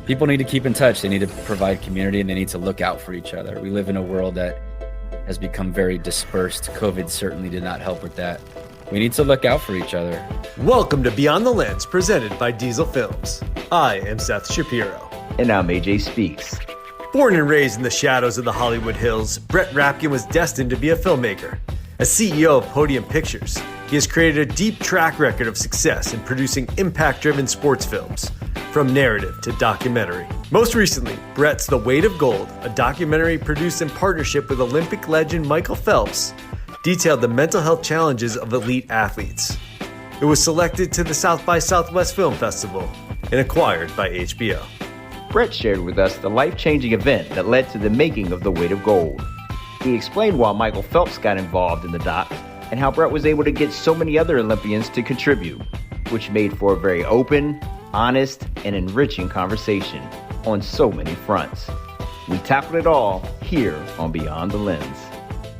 People need to keep in touch. They need to provide community, and they need to look out for each other. We live in a world that has become very dispersed. COVID certainly did not help with that. We need to look out for each other. Welcome to Beyond the Lens, presented by Diesel Films. I am Seth Shapiro. And I'm AJ Speaks. Born and raised in the shadows of the Hollywood Hills, Brett Rapkin was destined to be a filmmaker. As CEO of Podium Pictures, he has created a deep track record of success in producing impact-driven sports films, from narrative to documentary. Most recently, Brett's The Weight of Gold, a documentary produced in partnership with Olympic legend Michael Phelps, detailed the mental health challenges of elite athletes. It was selected to the South by Southwest Film Festival and acquired by HBO. Brett shared with us the life-changing event that led to the making of The Weight of Gold. He explained why Michael Phelps got involved in the doc and how Brett was able to get so many other Olympians to contribute, which made for a very open, honest, and enriching conversation on so many fronts. We tackled it all here on Beyond the Lens.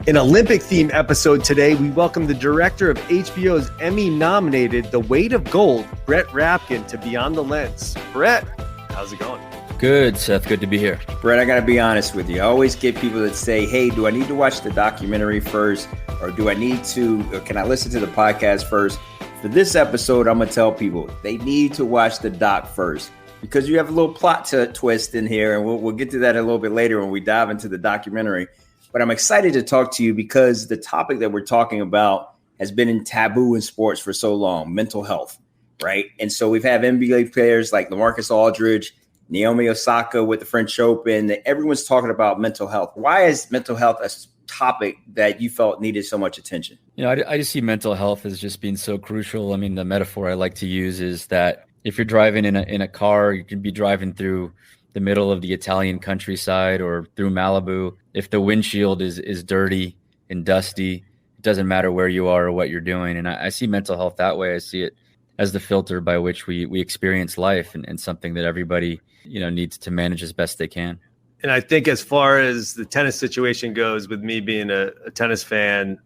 In Olympic-themed episode today, we welcome the director of HBO's Emmy-nominated The Weight of Gold, Brett Rapkin, to Beyond the Lens. Brett, how's it going? Good, Seth. Good to be here. Brett, I got to be honest with you. I always get people that say, hey, do I need to watch the documentary first? Or can I listen to the podcast first? For this episode, I'm going to tell people they need to watch the doc first because you have a little plot twist in here. And we'll get to that a little bit later when we dive into the documentary. But I'm excited to talk to you because the topic that we're talking about has been in taboo in sports for so long, mental health, right? And so we've had NBA players like LaMarcus Aldridge, Naomi Osaka with the French Open. Everyone's talking about mental health. Why is mental health a topic that you felt needed so much attention? You know, I just see mental health as just being so crucial. I mean, the metaphor I like to use is that if you're driving in a car, you can be driving through the middle of the Italian countryside or through Malibu. If the windshield is dirty and dusty, it doesn't matter where you are or what you're doing. And I see mental health that way. I see it as the filter by which we experience life and something that everybody, needs to manage as best they can. And I think as far as the tennis situation goes, with me being a tennis fan,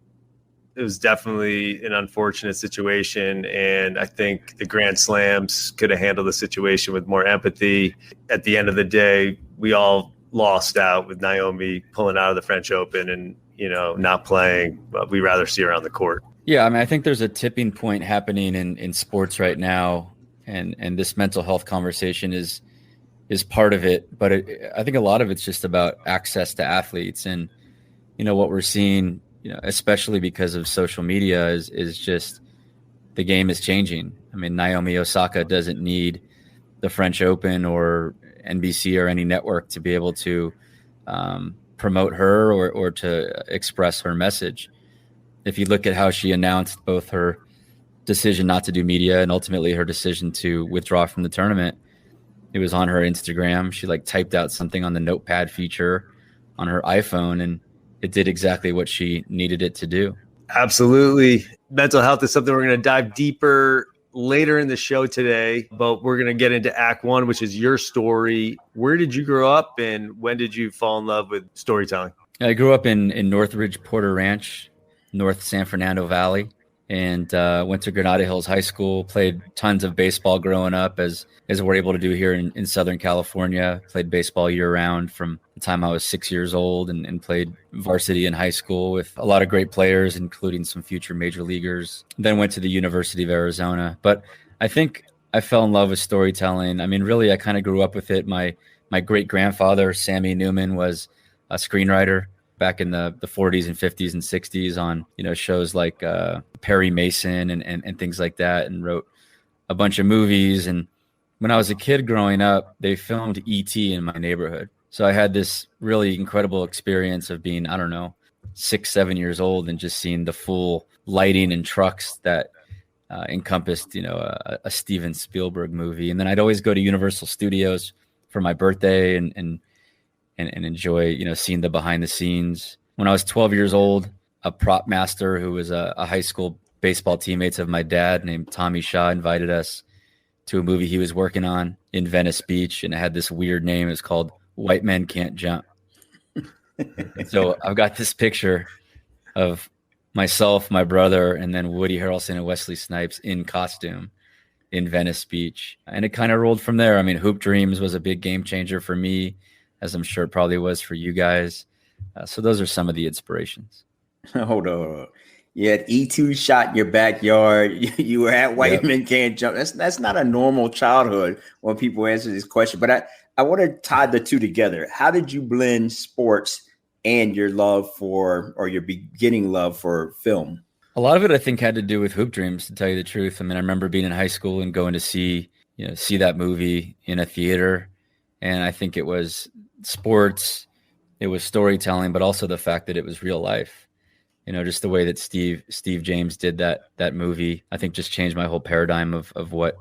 it was definitely an unfortunate situation. And I think the Grand Slams could have handled the situation with more empathy. At the end of the day, we all lost out with Naomi pulling out of the French Open and, not playing, but we rather see her on the court. Yeah, I mean, I think there's a tipping point happening in sports right now. And this mental health conversation is part of it. But I think a lot of it's just about access to athletes. And, what we're seeing, especially because of social media is just the game is changing. I mean, Naomi Osaka doesn't need the French Open or NBC or any network to be able to promote her or to express her message. If you look at how she announced both her decision not to do media and ultimately her decision to withdraw from the tournament, it was on her Instagram. She typed out something on the notepad feature on her iPhone, and it did exactly what she needed it to do. Absolutely. Mental health is something we're going to dive deeper later in the show today, but we're going to get into Act One, which is your story. Where did you grow up and when did you fall in love with storytelling? I grew up in Northridge, Porter Ranch, North San Fernando Valley, and went to Granada Hills High School, played tons of baseball growing up as we're able to do here in Southern California. Played baseball year round from the time I was 6 years old and played varsity in high school with a lot of great players, including some future major leaguers. Then went to the University of Arizona. But I think I fell in love with storytelling. I mean, really, I kind of grew up with it. My great-grandfather, Sammy Newman, was a screenwriter back in the 40s and 50s and 60s on, shows like Perry Mason and things like that, and wrote a bunch of movies. And when I was a kid growing up, they filmed E.T. in my neighborhood. So I had this really incredible experience of being, 6, 7 years old and just seeing the full lighting and trucks that encompassed, a Steven Spielberg movie. And then I'd always go to Universal Studios for my birthday and enjoy, seeing the behind the scenes. When I was 12 years old, a prop master who was a high school baseball teammates of my dad named Tommy Shaw invited us to a movie he was working on in Venice Beach, and it had this weird name. It was called White Men Can't Jump. So I've got this picture of myself, my brother, and then Woody Harrelson and Wesley Snipes in costume. in Venice Beach. And it kind of rolled from there. I mean, Hoop Dreams was a big game changer for me, as I'm sure it probably was for you guys. So those are some of the inspirations. Hold on. You had E2 shot in your backyard. You were at White Men Can't Jump. That's not a normal childhood when people answer this question. But I want to tie the two together. How did you blend sports and your love for, or your beginning love for film? A lot of it, I think, had to do with Hoop Dreams, to tell you the truth. I mean, I remember being in high school and going to see that movie in a theater. And I think it was sports, it was storytelling, but also the fact that it was real life. Just the way that Steve James did that movie, I think just changed my whole paradigm of what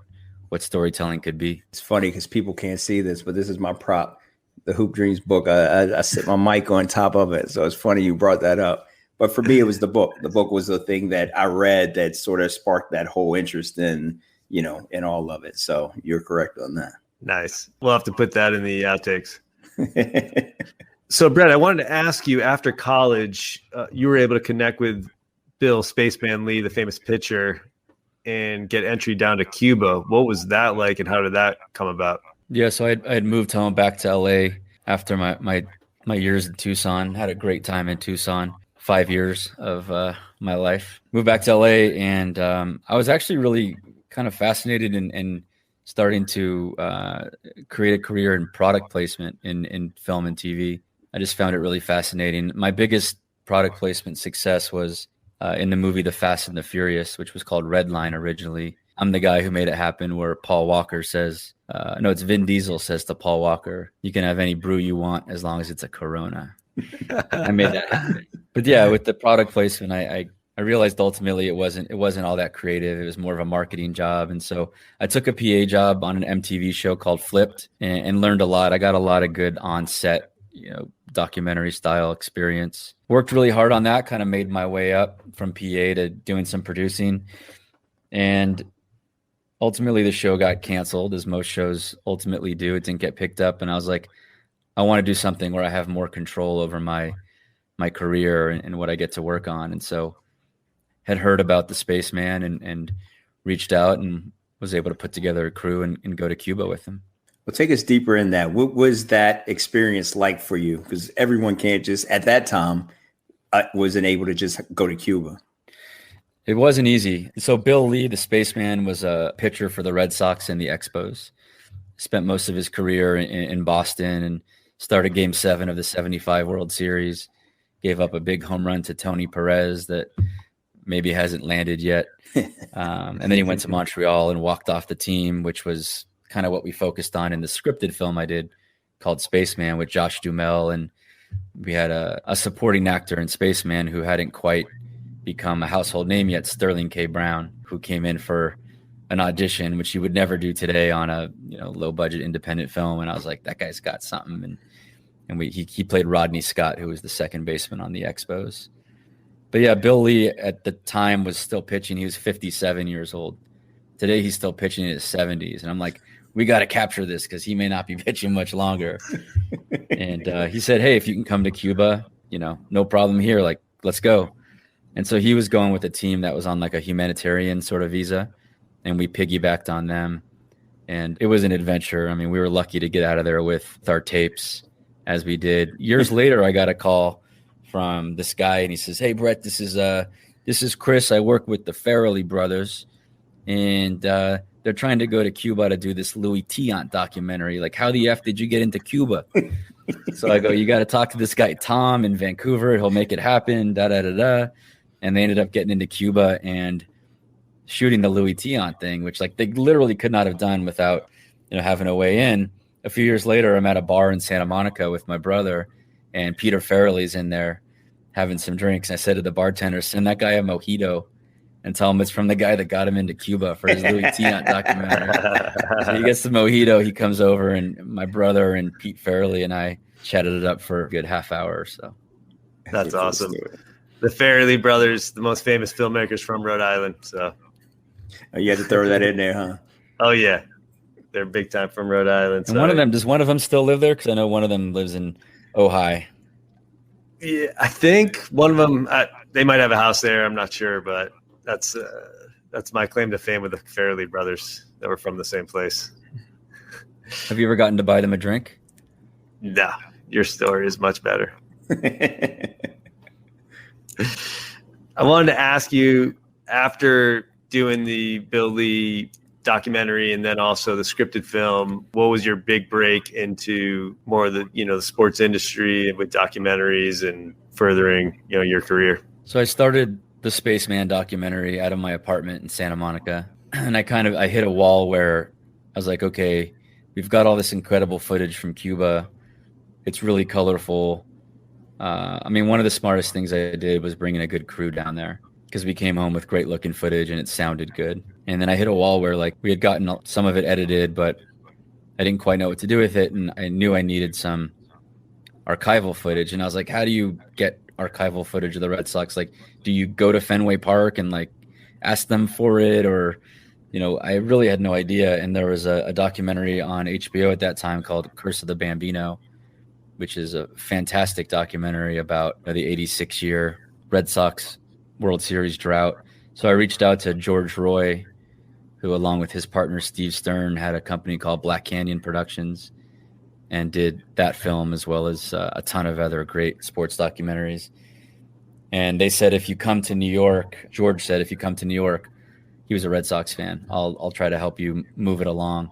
storytelling could be. It's funny because people can't see this, but this is my prop, the Hoop Dreams book. I sit my mic on top of it. So it's funny you brought that up. But for me, it was the book. The book was the thing that I read that sort of sparked that whole interest in all of it. So you're correct on that. Nice. We'll have to put that in the outtakes. So, Brett, I wanted to ask you, after college, you were able to connect with Bill Spaceman Lee, the famous pitcher, and get entry down to Cuba. What was that like, and how did that come about? Yeah, so I had moved home back to LA after my years in Tucson. Had a great time in Tucson. 5 years of my life. Moved back to LA, and I was actually really kind of fascinated in starting to create a career in product placement in film and TV. I just found it really fascinating. My biggest product placement success was in the movie The Fast and the Furious, which was called Redline originally. I'm the guy who made it happen, where Paul Walker says, it's Vin Diesel says to Paul Walker, "You can have any brew you want as long as it's a Corona." I made that happen. But yeah, with the product placement, I realized ultimately it wasn't all that creative. It was more of a marketing job. And so I took a PA job on an MTV show called Flipped and learned a lot. I got a lot of good on-set, documentary style experience. Worked really hard on that, kind of made my way up from PA to doing some producing. And ultimately the show got canceled, as most shows ultimately do. It didn't get picked up. And I was like, I want to do something where I have more control over my career and what I get to work on. And so had heard about the Spaceman and reached out and was able to put together a crew and go to Cuba with him. Well, take us deeper in that. What was that experience like for you? Because everyone can't just, at that time, wasn't able to just go to Cuba. It wasn't easy. So Bill Lee, the Spaceman, was a pitcher for the Red Sox and the Expos. Spent most of his career in Boston and started Game 7 of the 75 World Series. Gave up a big home run to Tony Perez that maybe hasn't landed yet. And then he went to Montreal and walked off the team, which was kind of what we focused on in the scripted film I did called Spaceman with Josh Duhamel. And we had a supporting actor in Spaceman who hadn't quite become a household name yet, Sterling K. Brown, who came in for an audition, which he would never do today on a low budget independent film. And I was like, that guy's got something. And he played Rodney Scott, who was the second baseman on the Expos. But yeah, Bill Lee at the time was still pitching. He was 57 years old. Today he's still pitching in his 70s. And I'm like, we got to capture this because he may not be pitching much longer. And he said, hey, if you can come to Cuba, no problem here. Like, let's go. And so he was going with a team that was on like a humanitarian sort of visa. And we piggybacked on them. And it was an adventure. I mean, we were lucky to get out of there with our tapes as we did. Years later, I got a call from this guy and he says, hey, Brett, this is Chris. I work with the Farrelly brothers. And they're trying to go to Cuba to do this Louis Tiant documentary. Like, how the F did you get into Cuba? So I go, you got to talk to this guy, Tom, in Vancouver. He'll make it happen, da-da-da-da. And they ended up getting into Cuba and shooting the Louis Tiant thing, which like they literally could not have done without, having a way in. A few years later, I'm at a bar in Santa Monica with my brother, and Peter Farrelly's in there having some drinks. And I said to the bartender, send that guy a mojito and tell him it's from the guy that got him into Cuba for his Louis Tiant documentary. So he gets the mojito, he comes over, and my brother and Pete Farrelly and I chatted it up for a good half hour or so. That's awesome. The Farrelly brothers, the most famous filmmakers from Rhode Island. So you had to throw that in there, huh? Oh, yeah. They're big time from Rhode Island. And does one of them still live there? Because I know one of them lives in Ojai. Yeah, I think one of them, they might have a house there. I'm not sure, but that's That's my claim to fame with the Farrelly brothers that were from the same place. Have you ever gotten to buy them a drink? No, your story is much better. I wanted to ask you, after doing the Bill Lee documentary and then also the scripted film, what was your big break into more of the, the sports industry with documentaries and furthering, your career? So I started the Spaceman documentary out of my apartment in Santa Monica. And I hit a wall where I was like, okay, we've got all this incredible footage from Cuba. It's really colorful. One of the smartest things I did was bringing a good crew down there, because we came home with great looking footage and it sounded good. And then I hit a wall where we had gotten some of it edited, but I didn't quite know what to do with it. And I knew I needed some archival footage. And I was like, how do you get archival footage of the Red Sox? Do you go to Fenway Park and ask them for it? Or, I really had no idea. And there was a documentary on HBO at that time called Curse of the Bambino, which is a fantastic documentary about the 86 year Red Sox World Series drought. So I reached out to George Roy, who along with his partner Steve Stern had a company called Black Canyon Productions, and did that film as well as a ton of other great sports documentaries. And they said, if you come to New York, George said, if you come to New York, he was a Red Sox fan, I'll try to help you move it along.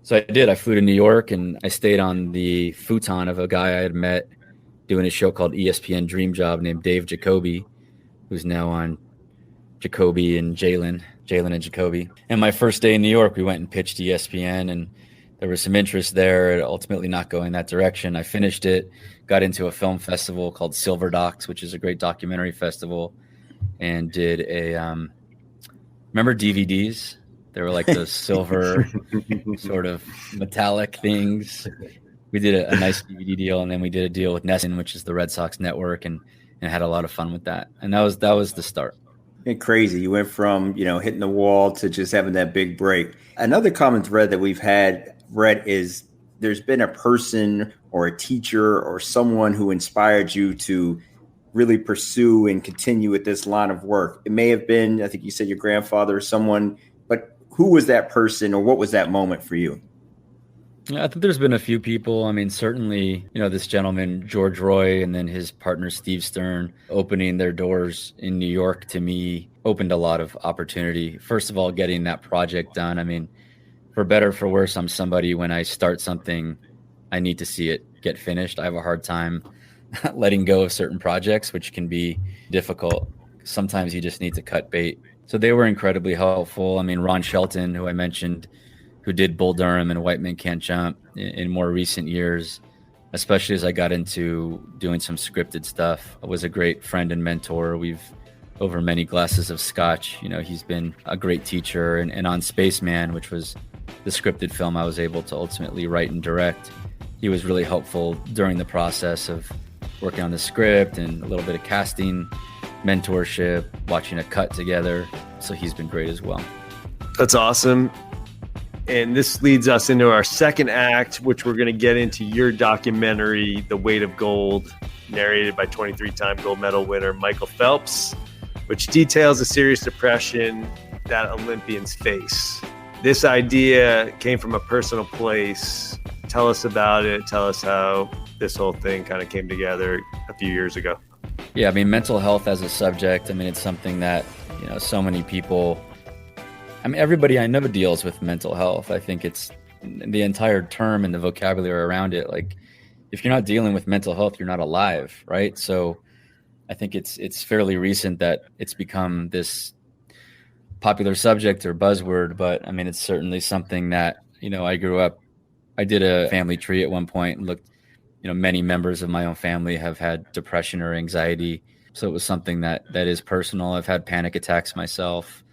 So I did. I flew to New York and I stayed on the futon of a guy I had met doing a show called ESPN Dream Job named Dave Jacoby, who's now on Jacoby and Jalen and Jacoby. And my first day in New York, we went and pitched ESPN, and there was some interest there, ultimately not going that direction. I finished it, got into a film festival called Silver Docs, which is a great documentary festival, and did remember DVDs? They were like the silver sort of metallic things. We did a nice DVD deal, and then we did a deal with Nesson, which is the Red Sox network, and had a lot of fun with that. And that was the start. It's crazy. You went from, hitting the wall to just having that big break. Another common thread that we've had, Brett, is there's been a person or a teacher or someone who inspired you to really pursue and continue with this line of work. It may have been, I think you said your grandfather or someone, but who was that person, or what was that moment for you? I think there's been a few people. Certainly, this gentleman, George Roy, and then his partner, Steve Stern, opening their doors in New York to me opened a lot of opportunity. First of all, getting that project done. For better or for worse, I'm somebody, when I start something, I need to see it get finished. I have a hard time letting go of certain projects, which can be difficult. Sometimes you just need to cut bait. So they were incredibly helpful. Ron Shelton, who I mentioned, who did Bull Durham and White Men Can't Jump in more recent years, especially as I got into doing some scripted stuff, was a great friend and mentor. We've, over many glasses of scotch, he's been a great teacher. And on Spaceman, which was the scripted film I was able to ultimately write and direct, he was really helpful during the process of working on the script and a little bit of casting, mentorship, watching a cut together. So he's been great as well. That's awesome. And this leads us into our second act, which we're going to get into your documentary, The Weight of Gold, narrated by 23-time gold medal winner Michael Phelps, which details the serious depression that Olympians face. This idea came from a personal place. Tell us about it. Tell us how this whole thing kind of came together a few years ago. Yeah, mental health as a subject, it's something that, so many people, everybody I know deals with mental health. I think it's the entire term and the vocabulary around it. If you're not dealing with mental health, you're not alive, right? So I think it's fairly recent that it's become this popular subject or buzzword, but it's certainly something that, I grew up, I did a family tree at one point and looked, many members of my own family have had depression or anxiety. So it was something that is personal. I've had panic attacks myself.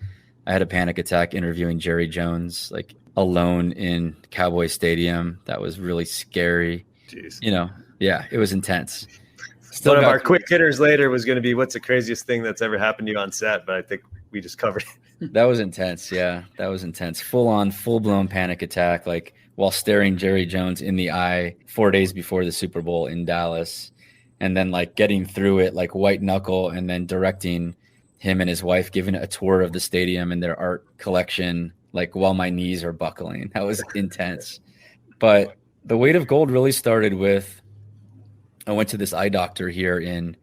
I had a panic attack interviewing Jerry Jones, alone in Cowboy Stadium. That was really scary. Jeez. Yeah, it was intense. One of our quick hitters later was going to be, what's the craziest thing that's ever happened to you on set? But I think we just covered it. That was intense. Yeah, that was intense. Full-blown panic attack, while staring Jerry Jones in the eye 4 days before the Super Bowl in Dallas. And then getting through it, white knuckle, and then directing him and his wife giving a tour of the stadium and their art collection, like while my knees are buckling. That was intense. But the weight of gold really started with, I went to this eye doctor here in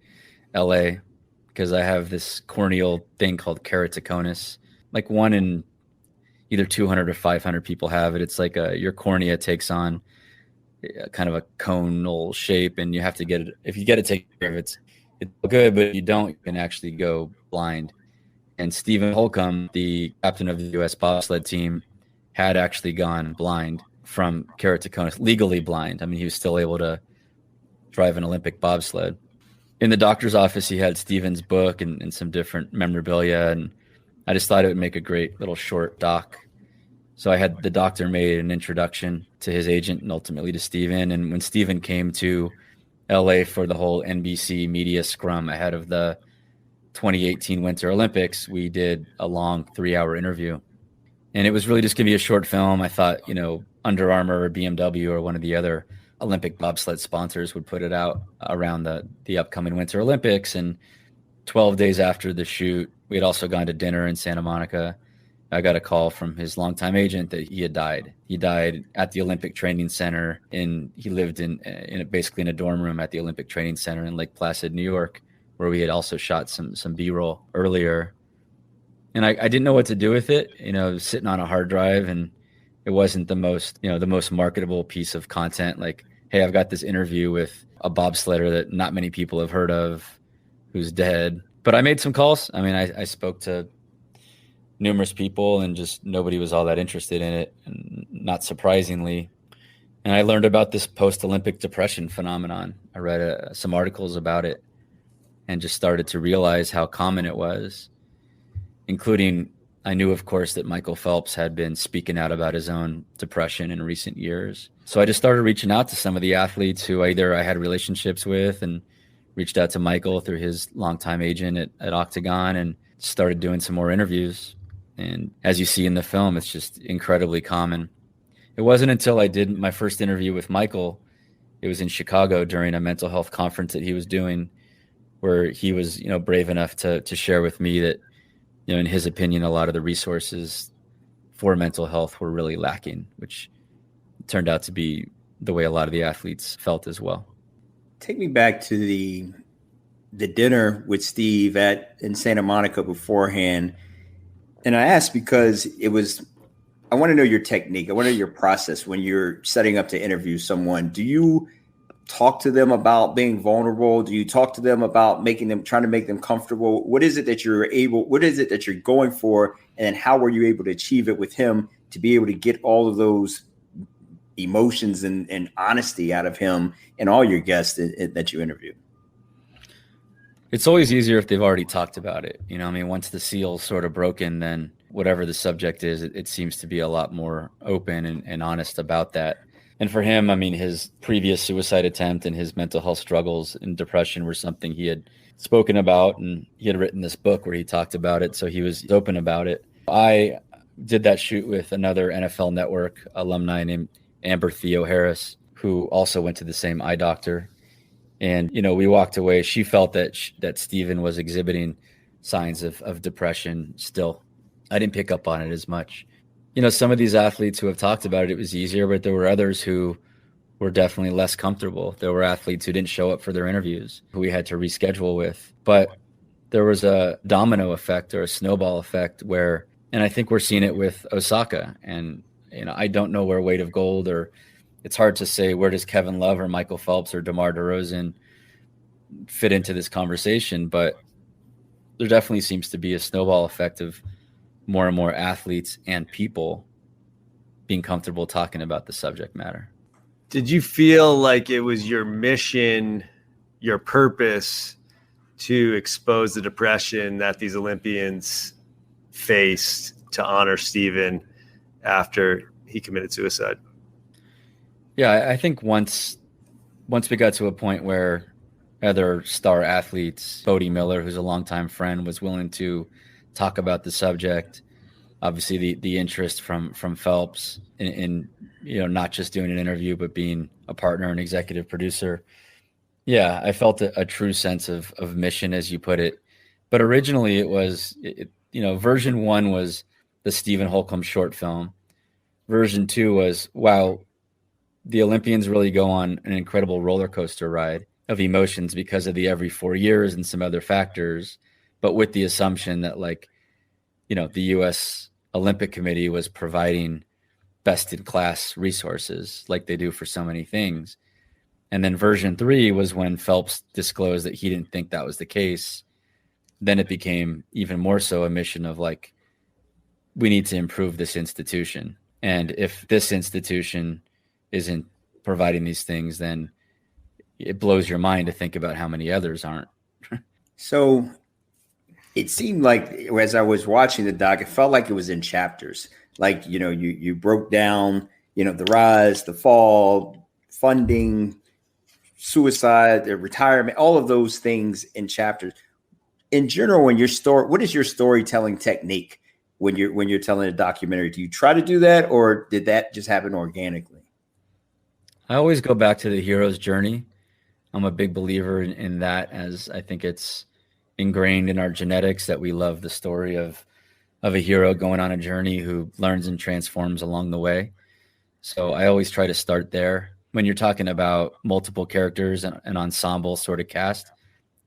LA because I have this corneal thing called keratoconus. Like one in either 200 or 500 people have it. It's like your cornea takes on kind of a conal shape, and you have to get it. If you get it taken care of, it's good, but if you don't, you can actually go blind. And Stephen Holcomb, the captain of the U.S. bobsled team, had actually gone blind from keratoconus, legally blind. I mean, he was still able to drive an Olympic bobsled. In the doctor's office, he had Stephen's book and some different memorabilia, and I just thought it would make a great little short doc. So I had the doctor made an introduction to his agent and ultimately to Stephen. And when Stephen came to LA for the whole NBC media scrum ahead of the 2018 Winter Olympics, we did a long 3-hour interview. And it was really just going to be a short film. I thought, Under Armour or BMW or one of the other Olympic bobsled sponsors would put it out around the upcoming Winter Olympics. And 12 days after the shoot, we had also gone to dinner in Santa Monica. I got a call from his longtime agent that he had died. He died at the Olympic Training Center, and he lived in basically in a dorm room at the Olympic Training Center in Lake Placid, New York, where we had also shot some B-roll earlier. And I didn't know what to do with it. It was sitting on a hard drive, and it wasn't the most marketable piece of content. Like, hey, I've got this interview with a bobsledder that not many people have heard of, who's dead. But I made some calls. I mean, I spoke to numerous people, and just nobody was all that interested in it, and not surprisingly. And I learned about this post-Olympic depression phenomenon. I read some articles about it and just started to realize how common it was, including, I knew, of course, that Michael Phelps had been speaking out about his own depression in recent years. So I just started reaching out to some of the athletes who either I had relationships with, and reached out to Michael through his longtime agent at Octagon, and started doing some more interviews. And as you see in the film, it's just incredibly common. It wasn't until I did my first interview with Michael, it was in Chicago during a mental health conference that he was doing, where he was, brave enough to share with me that, in his opinion, a lot of the resources for mental health were really lacking, which turned out to be the way a lot of the athletes felt as well. Take me back to the dinner with Steve in Santa Monica beforehand. And I asked because I want to know your technique. I want to know your process when you're setting up to interview someone. Do you talk to them about being vulnerable? Do you talk to them about trying to make them comfortable? What is it that you're going for? And then how were you able to achieve it with him to be able to get all of those emotions and honesty out of him and all your guests that you interview? It's always easier if they've already talked about it. Once the seal's sort of broken, then whatever the subject is, it seems to be a lot more open and honest about that. And for him, his previous suicide attempt and his mental health struggles and depression were something he had spoken about, and he had written this book where he talked about it. So he was open about it. I did that shoot with another NFL Network alumni named Amber Theo Harris, who also went to the same eye doctor. And, we walked away. She felt that Stephen was exhibiting signs of depression still. I didn't pick up on it as much. Some of these athletes who have talked about it, it was easier, but there were others who were definitely less comfortable. There were athletes who didn't show up for their interviews, who we had to reschedule with. But there was a domino effect or a snowball effect where, and I think we're seeing it with Osaka. And, I don't know where weight of gold, or it's hard to say where does Kevin Love or Michael Phelps or DeMar DeRozan fit into this conversation, but there definitely seems to be a snowball effect of more and more athletes and people being comfortable talking about the subject matter. Did you feel like it was your mission, your purpose to expose the depression that these Olympians faced to honor Stephen after he committed suicide? Yeah, I think once we got to a point where other star athletes, Bodie Miller, who's a longtime friend, was willing to talk about the subject. Obviously, the interest from Phelps in not just doing an interview, but being a partner and executive producer. Yeah, I felt a true sense of mission, as you put it. But originally it was, version 1 was the Stephen Holcomb short film. Version 2 was, wow, the Olympians really go on an incredible roller coaster ride of emotions because of the every 4 years and some other factors, but with the assumption that the U.S. Olympic Committee was providing best in class resources like they do for so many things. And then version 3 was when Phelps disclosed that he didn't think that was the case. Then it became even more so a mission of we need to improve this institution. And if this institution isn't providing these things, then it blows your mind to think about how many others aren't. So it seemed like as I was watching the doc, it felt like it was in chapters. You broke down, the rise, the fall, funding, suicide, the retirement, all of those things in chapters. In general, what is your storytelling technique when you're telling a documentary? Do you try to do that, or did that just happen organically? I always go back to the hero's journey. I'm a big believer in that, as I think it's ingrained in our genetics that we love the story of a hero going on a journey who learns and transforms along the way. So I always try to start there. When you're talking about multiple characters and an ensemble sort of cast,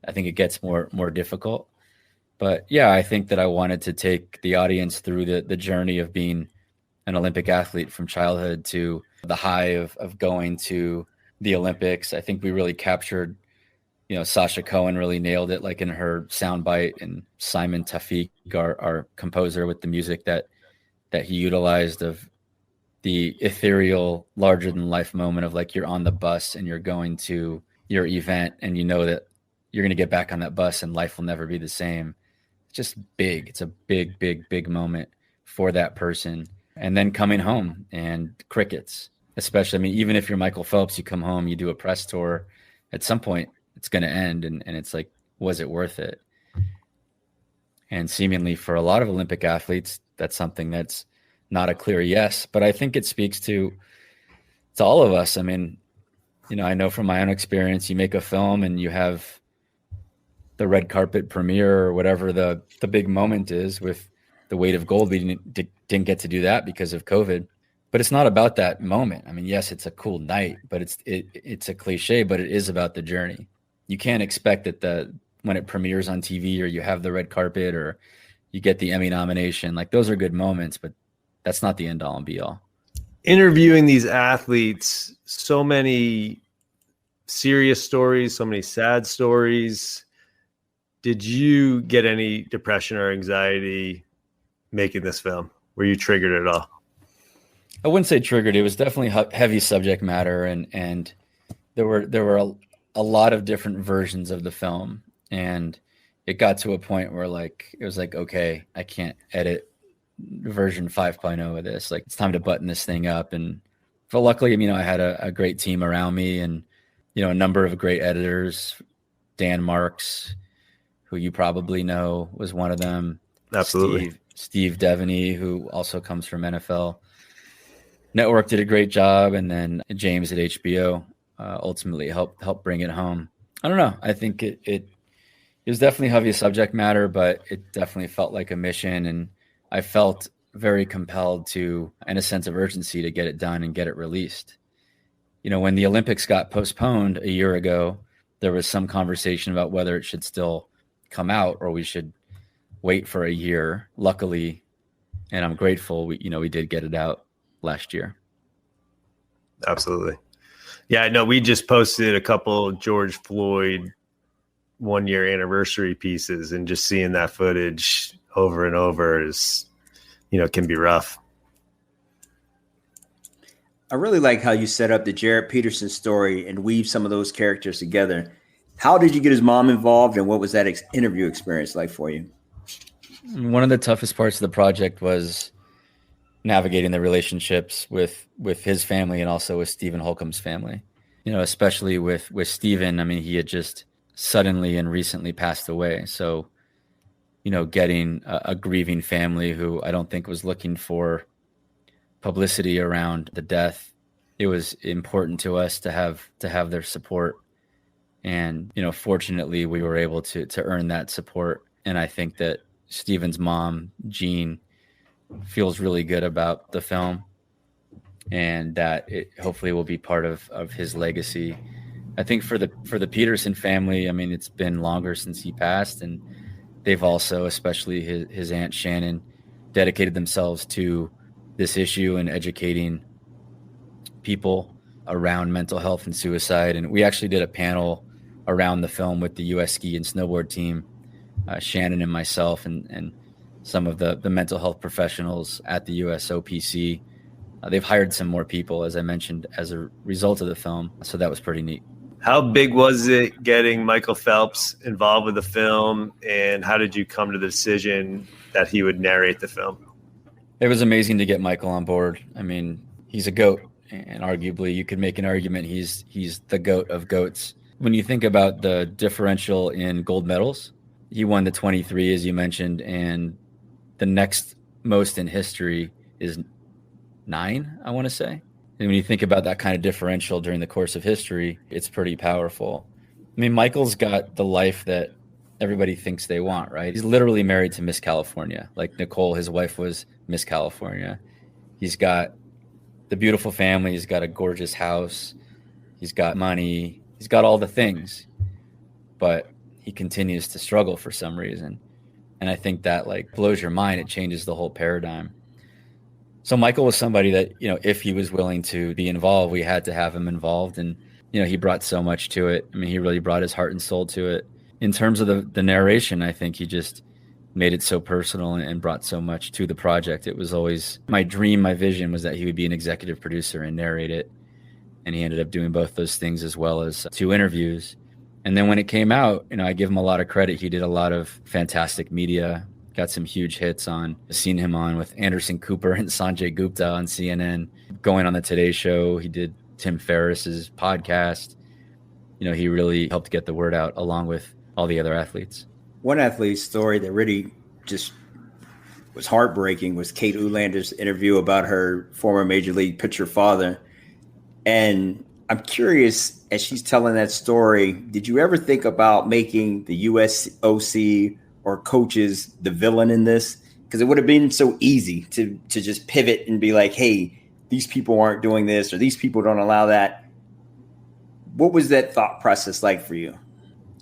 I think it gets more difficult. But yeah, I think that I wanted to take the audience through the journey of being an Olympic athlete from childhood to the high of going to the Olympics. I think we really captured, Sasha Cohen really nailed it, in her soundbite, and Simon Tafik, our composer, with the music that he utilized of the ethereal, larger than life moment of you're on the bus and you're going to your event and you know that you're going to get back on that bus and life will never be the same. It's just big. It's a big, big, big moment for that person. And then coming home and crickets, especially, even if you're Michael Phelps, you come home, you do a press tour, at some point it's going to end. And it's was it worth it? And seemingly for a lot of Olympic athletes, that's something that's not a clear yes, but I think it speaks to all of us. I know from my own experience, you make a film and you have the red carpet premiere or whatever the big moment is with the weight of gold. We didn't get to do that because of COVID, but it's not about that moment. Yes, it's a cool night, but it's a cliche, but it is about the journey. You can't expect that when it premieres on TV or you have the red carpet or you get the Emmy nomination, those are good moments, but that's not the end all and be all. Interviewing these athletes, so many serious stories, so many sad stories. Did you get any depression or anxiety making this film? Were you triggered at all? I wouldn't say triggered. It was definitely heavy subject matter, and there were a lot of different versions of the film, and it got to a point where it was okay, I can't edit version 5.0 of this. It's time to button this thing up. But luckily, I had a great team around me, and a number of great editors. Dan Marks, who you probably know, was one of them. Absolutely. Steve Devaney, who also comes from NFL Network, did a great job, and then James at HBO ultimately helped bring it home. I don't know. I think it was definitely heavy subject matter, but it definitely felt like a mission, and I felt very compelled to, and a sense of urgency to get it done and get it released. When the Olympics got postponed a year ago, there was some conversation about whether it should still come out or we should wait for a year. Luckily, and I'm grateful, we did get it out last year. Absolutely. Yeah, I know we just posted a couple George Floyd 1-year anniversary pieces, and just seeing that footage over and over is, can be rough. I really like how you set up the Jared Peterson story and weave some of those characters together. How did you get his mom involved, and what was that interview experience like for you? One of the toughest parts of the project was navigating the relationships with his family and also with Stephen Holcomb's family. Especially with Stephen, he had just suddenly and recently passed away. So, getting a grieving family who I don't think was looking for publicity around the death, it was important to us to have their support. And, fortunately we were able to earn that support And I think that Steven's mom, Jean, feels really good about the film, and that it hopefully will be part of his legacy. I think for the Peterson family, I mean, it's been longer since he passed, and they've also, especially his Aunt Shannon, dedicated themselves to this issue and educating people around mental health and suicide. And we actually did a panel around the film with the U.S. ski and snowboard team, Shannon and myself, and some of the mental health professionals at the USOPC. They've hired some more people, as I mentioned, as a result of the film. So that was pretty neat. How big was it getting Michael Phelps involved with the film, and how did you come to the decision that he would narrate the film? It was amazing to get Michael on board. I mean, he's a GOAT, and arguably you could make an argument he's the GOAT of GOATs. When you think about the differential in gold medals, he won the 23, as you mentioned, and the next most in history is 9, I want to say. And when you think about that kind of differential during the course of history, it's pretty powerful. I mean, Michael's got the life that everybody thinks they want, right? He's literally married to Miss California. Like Nicole, his wife, was Miss California. He's got the beautiful family. He's got a gorgeous house. He's got money. He's got all the things. But he continues to struggle for some reason. And I think that like blows your mind. It changes the whole paradigm. So Michael was somebody that, if he was willing to be involved, we had to have him involved. And, he brought so much to it. I mean, he really brought his heart and soul to it. In terms of the narration, I think he just made it so personal and brought so much to the project. It was always my dream, my vision was that he would be an executive producer and narrate it. And he ended up doing both those things, as well as 2 interviews. And then when it came out, I give him a lot of credit. He did a lot of fantastic media, got some huge hits on, seen him on with Anderson Cooper and Sanjay Gupta on CNN, going on the Today Show. He did Tim Ferriss's podcast. He really helped get the word out along with all the other athletes. One athlete's story that really just was heartbreaking was Kate Ulander's interview about her former Major League pitcher father. And I'm curious, as she's telling that story, did you ever think about making the USOC or coaches the villain in this? Because it would have been so easy to just pivot and be like, hey, these people aren't doing this, or these people don't allow that. What was that thought process like for you?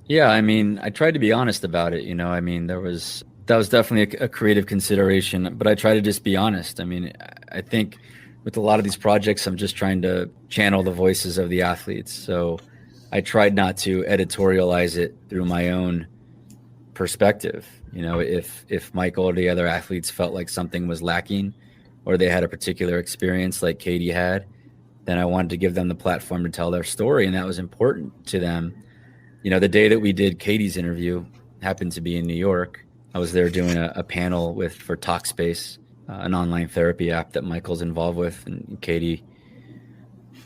Yeah, I mean, I tried to be honest about it. I mean, that was definitely a creative consideration, but I try to just be honest. I mean, I think with a lot of these projects, I'm just trying to channel the voices of the athletes. So I tried not to editorialize it through my own perspective. If Michael or the other athletes felt like something was lacking, or they had a particular experience like Katie had, then I wanted to give them the platform to tell their story. And that was important to them. The day that we did Katie's interview happened to be in New York. I was there doing a panel for Talkspace, an online therapy app that Michael's involved with, and Katie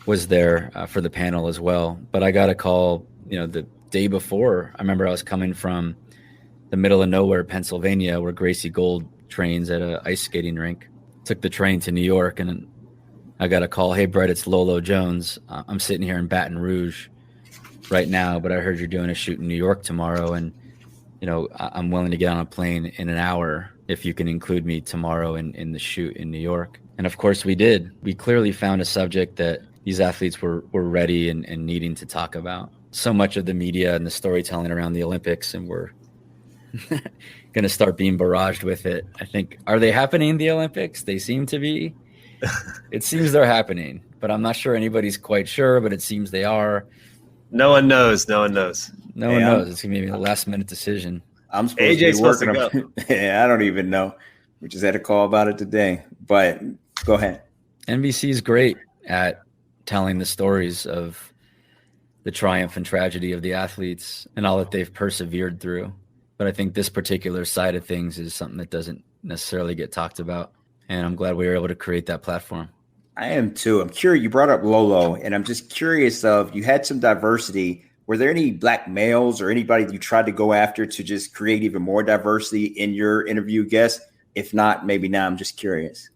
was there for the panel as well. But I got a call, the day before. I remember I was coming from the middle of nowhere, Pennsylvania, where Gracie Gold trains at a ice skating rink. Took the train to New York, and I got a call. Hey, Brett, it's Lolo Jones. I'm sitting here in Baton Rouge right now, but I heard you're doing a shoot in New York tomorrow, and I'm willing to get on a plane in an hour if you can include me tomorrow in the shoot in New York. And of course we did. We clearly found a subject that these athletes were ready and needing to talk about. So much of the media and the storytelling around the Olympics, and we're going to start being barraged with it. I think, are they happening in the Olympics? They seem to be. It seems they're happening, but I'm not sure anybody's quite sure, but it seems they are. No one knows. No one knows. No one knows. It's going to be a last-minute decision. I'm supposed to be working. Yeah, I don't even know. We just had a call about it today. But go ahead. NBC is great at telling the stories of the triumph and tragedy of the athletes and all that they've persevered through. But I think this particular side of things is something that doesn't necessarily get talked about. And I'm glad we were able to create that platform. I am too. I'm curious. You brought up Lolo, and I'm just curious you had some diversity. Were there any Black males or anybody that you tried to go after to just create even more diversity in your interview guests? If not, maybe now. I'm just curious.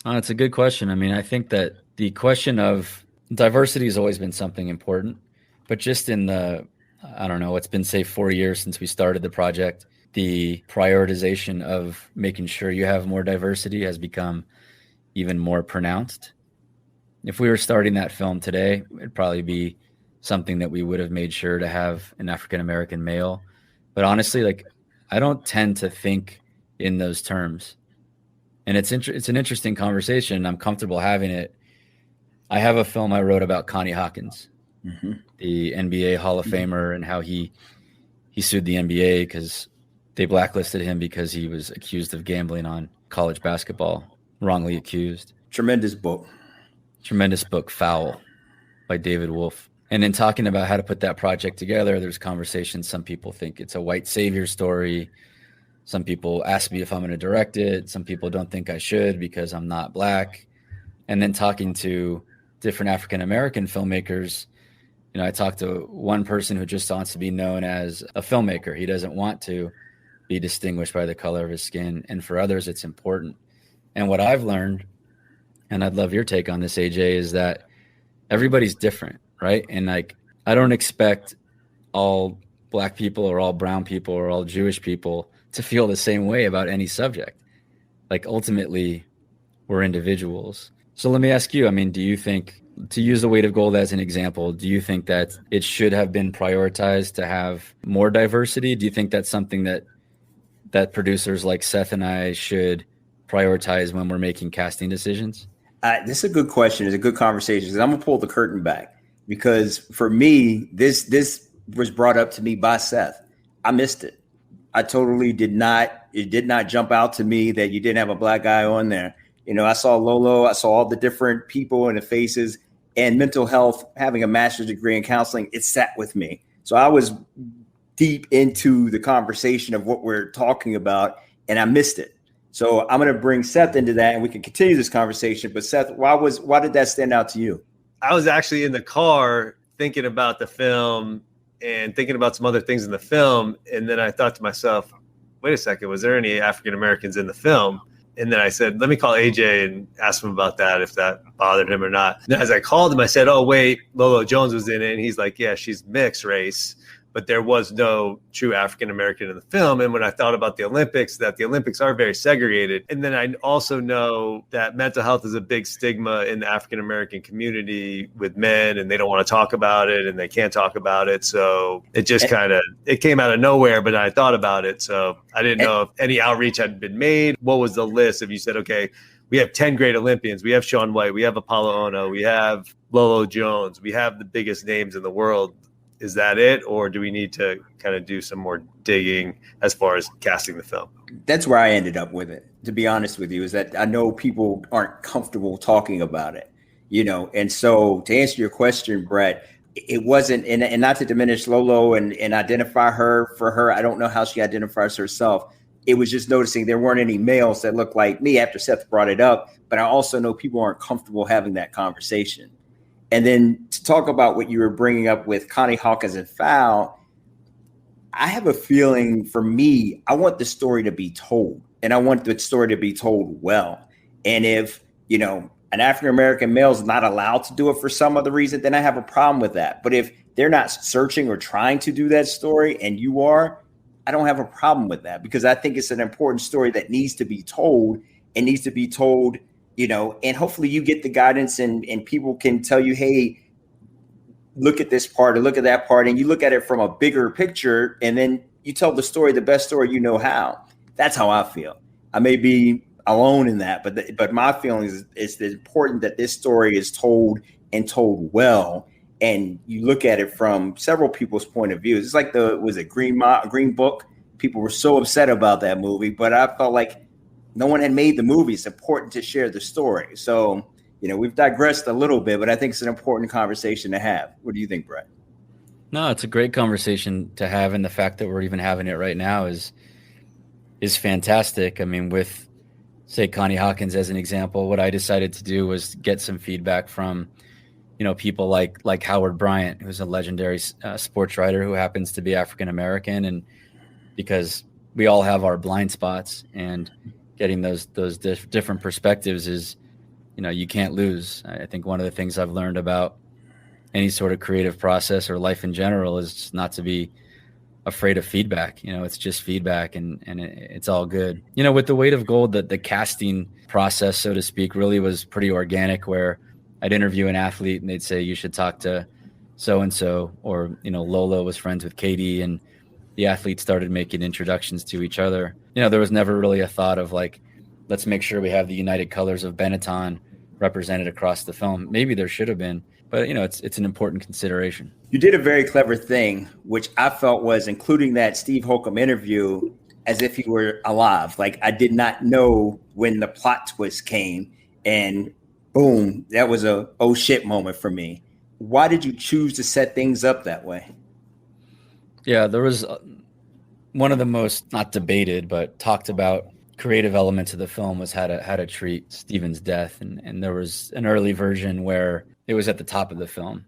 It's a good question. I mean, I think that the question of diversity has always been something important, but just in it's been, say, 4 years since we started the project. the prioritization of making sure you have more diversity has become even more pronounced. If we were starting that film today, it'd probably be something that we would have made sure to have an African-American male. But honestly, like, I don't tend to think in those terms. And it's an interesting conversation. I'm comfortable having it. I have a film I wrote about Connie Hawkins, the NBA Hall of Famer, and how he sued the NBA because they blacklisted him because he was accused of gambling on college basketball, wrongly accused. Tremendous book, Foul, by David Wolf. And in talking about how to put that project together, there's conversations. Some people think it's a white savior story. Some people ask me if I'm going to direct it. Some people don't think I should because I'm not Black. And then talking to different African-American filmmakers, I talked to one person who just wants to be known as a filmmaker. He doesn't want to be distinguished by the color of his skin. And for others, it's important. And what I've learned, and I'd love your take on this, AJ, is that everybody's different, right? And like, I don't expect all Black people or all brown people or all Jewish people to feel the same way about any subject. Like, ultimately, we're individuals. So let me ask you, do you think, to use The Weight of Gold as an example, do you think that it should have been prioritized to have more diversity? Do you think that's something that producers like Seth and I should prioritize when we're making casting decisions? This is a good question. It's a good conversation. I'm going to pull the curtain back because for me, this was brought up to me by Seth. I missed it. I totally did not. It did not jump out to me that you didn't have a Black guy on there. I saw Lolo. I saw all the different people and the faces, and mental health, having a master's degree in counseling, it sat with me. So I was deep into the conversation of what we're talking about, and I missed it. So I'm going to bring Seth into that, and we can continue this conversation. But Seth, why did that stand out to you? I was actually in the car thinking about the film and thinking about some other things in the film. And then I thought to myself, wait a second, was there any African Americans in the film? And then I said, let me call AJ and ask him about that, if that bothered him or not. And as I called him, I said, oh, wait, Lolo Jones was in it. And he's like, yeah, she's mixed race. But there was no true African-American in the film. And when I thought about the Olympics, that the Olympics are very segregated. And then I also know that mental health is a big stigma in the African-American community with men, and they don't want to talk about it and they can't talk about it. So it just it came out of nowhere, but I thought about it. So I didn't know if any outreach had been made. What was the list? If you said, okay, we have 10 great Olympians, we have Shaun White, we have Apollo Ono, we have Lolo Jones, we have the biggest names in the world. Is that it? Or do we need to kind of do some more digging as far as casting the film? That's where I ended up with it, to be honest with you, is that I know people aren't comfortable talking about it, And so to answer your question, Brett, it wasn't, and not to diminish Lolo and identify her for her. I don't know how she identifies herself. It was just noticing there weren't any males that looked like me after Seth brought it up. But I also know people aren't comfortable having that conversation. And then to talk about what you were bringing up with Connie Hawkins and Foul, I have a feeling, for me, I want the story to be told, and I want the story to be told well. And if, an African-American male is not allowed to do it for some other reason, then I have a problem with that. But if they're not searching or trying to do that story and you are, I don't have a problem with that, because I think it's an important story that needs to be told, and needs to be told, and hopefully you get the guidance and people can tell you, hey, look at this part or look at that part. And you look at it from a bigger picture, and then you tell the story, the best story you know how. That's how I feel. I may be alone in that, but my feeling is it's important that this story is told, and told well. And you look at it from several people's point of view. It's like Green Book? People were so upset about that movie, but I felt like no one had made the movie. It's important to share the story. So, we've digressed a little bit, but I think it's an important conversation to have. What do you think, Brett? No, it's a great conversation to have. And the fact that we're even having it right now is fantastic. With, say, Connie Hawkins as an example, what I decided to do was get some feedback from, people like Howard Bryant, who's a legendary sports writer who happens to be African-American. And because we all have our blind spots, and getting those different perspectives is, you can't lose. I think one of the things I've learned about any sort of creative process or life in general is just not to be afraid of feedback. It's just feedback, and it's all good. With The Weight of Gold, the casting process, so to speak, really was pretty organic, where I'd interview an athlete and they'd say, you should talk to so-and-so, or, Lola was friends with Katie, and the athletes started making introductions to each other. There was never really a thought of like, let's make sure we have the united colors of Benetton represented across the film. Maybe there should have been, but it's an important consideration. You did a very clever thing, which I felt was including that Steve Holcomb interview as if he were alive. Like, I did not know when the plot twist came, and boom, that was a oh shit moment for me. Why did you choose to set things up that way? Yeah, there was one of the most, not debated, but talked about creative elements of the film was how to treat Stephen's death. And there was an early version where it was at the top of the film,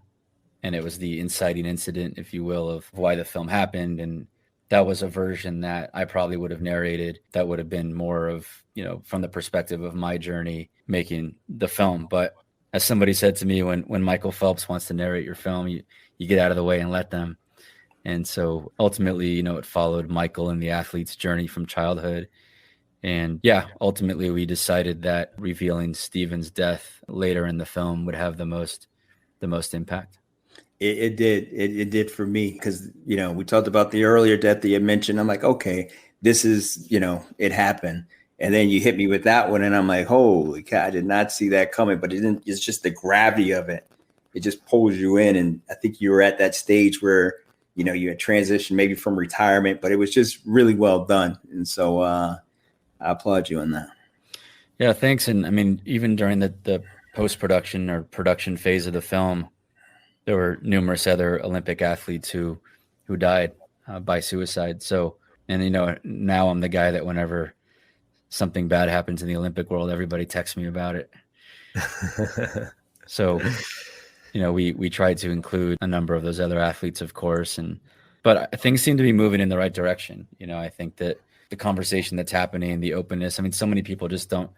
and it was the inciting incident, if you will, of why the film happened. And that was a version that I probably would have narrated that would have been more of, from the perspective of my journey making the film. But as somebody said to me, when Michael Phelps wants to narrate your film, you get out of the way and let them. And so ultimately, it followed Michael and the athlete's journey from childhood. And yeah, ultimately we decided that revealing Stephen's death later in the film would have the most impact. It did. It did for me, because, we talked about the earlier death that you mentioned. I'm like, okay, this is, it happened. And then you hit me with that one, and I'm like, holy cow, I did not see that coming. But it's just the gravity of it. It just pulls you in. And I think you were at that stage where, you had transitioned maybe from retirement, but it was just really well done. And so I applaud you on that. Yeah, thanks. And I mean, even during the post-production or production phase of the film, there were numerous other Olympic athletes who died by suicide. So, and now I'm the guy that whenever something bad happens in the Olympic world, everybody texts me about it. So, we tried to include a number of those other athletes, of course, but things seem to be moving in the right direction. I think that the conversation that's happening, the openness, I mean, so many people just don't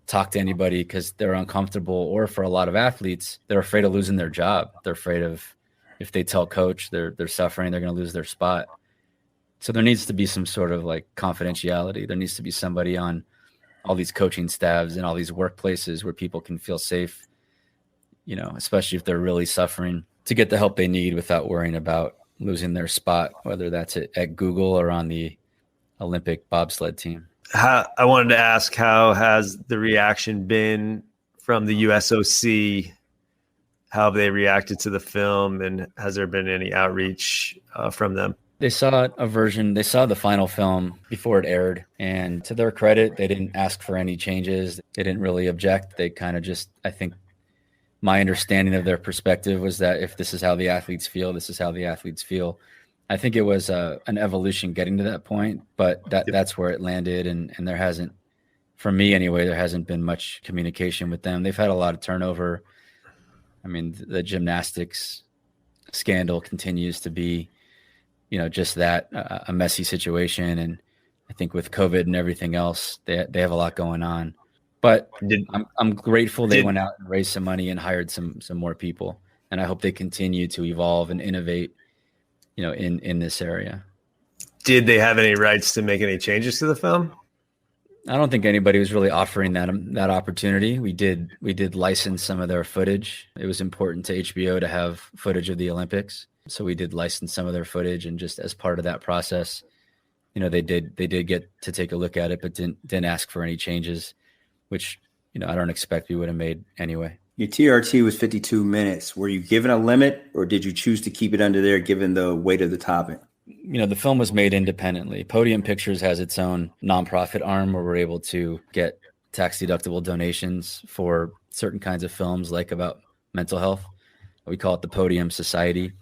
talk to anybody because they're uncomfortable, or for a lot of athletes, they're afraid of losing their job. They're afraid of, if they tell coach they're suffering, they're going to lose their spot. So there needs to be some sort of like confidentiality. There needs to be somebody on all these coaching staffs and all these workplaces where people can feel safe, especially if they're really suffering, to get the help they need without worrying about losing their spot, whether that's at Google or on the Olympic bobsled team. I wanted to ask, how has the reaction been from the USOC? How have they reacted to the film, and has there been any outreach from them? They saw the final film before it aired, and to their credit, they didn't ask for any changes. They didn't really object. They kind of just, I think my understanding of their perspective was that if this is how the athletes feel, this is how the athletes feel. I think it was an evolution getting to that point, but that's where it landed. And there hasn't, for me anyway, there hasn't been much communication with them. They've had a lot of turnover. I mean, the gymnastics scandal continues to be, just that, a messy situation. And I think with COVID and everything else, they have a lot going on. But I'm grateful they went out and raised some money and hired some more people. And I hope they continue to evolve and innovate, in this area. Did they have any rights to make any changes to the film? I don't think anybody was really offering that opportunity. We did license some of their footage. It was important to HBO to have footage of the Olympics. So we did license some of their footage, and just as part of that process, they did get to take a look at it, but didn't ask for any changes, which, I don't expect we would have made anyway. Your TRT was 52 minutes. Were you given a limit, or did you choose to keep it under there given the weight of the topic? The film was made independently. Podium Pictures has its own nonprofit arm where we're able to get tax-deductible donations for certain kinds of films, like about mental health. We call it the Podium Society.